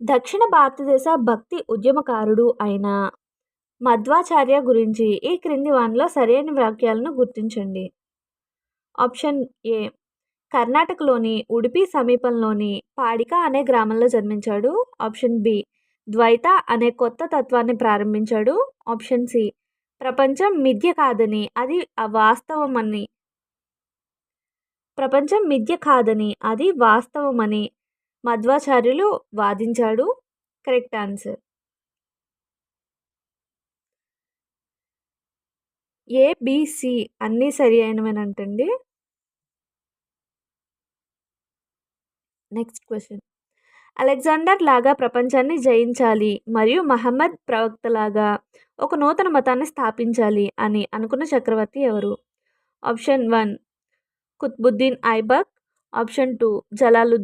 దక్షిణ భారతదేశ భక్తి ఉద్యమకారుడు అయిన మధ్వాచార్య గురించి ఈ క్రింది వానిలో సరైన వాక్యాలను గుర్తించండి. ఆప్షన్ ఏ, కర్ణాటకలోని ఉడిపి సమీపంలోని పాడిక అనే గ్రామంలో జన్మించాడు. ఆప్షన్ బి, ద్వైత అనే కొత్త తత్వాన్ని ప్రారంభించాడు. ఆప్షన్ సి, ప్రపంచం మిథ్య కాదని అది వాస్తవమని ప్రపంచం మిథ్య కాదని అది వాస్తవమని మధ్వాచార్యులు వాదించాడు. కరెక్ట్ ఆన్సర్ ఏబిసి అన్నీ సరి అయినవేనంటండి. Next question. అలెగ్జాండర్ లాగా ప్రపంచాన్ని జయించాలి మరియు మహమ్మద్ ప్రవక్తలాగా ఒక నూతన మతాన్ని స్థాపించాలి అని అనుకున్న చక్రవర్తి ఎవరు? ఆప్షన్ 1 కుత్బుద్దీన్ ఐబక్. ఆప్షన్ 2 జలాలుద్దీన్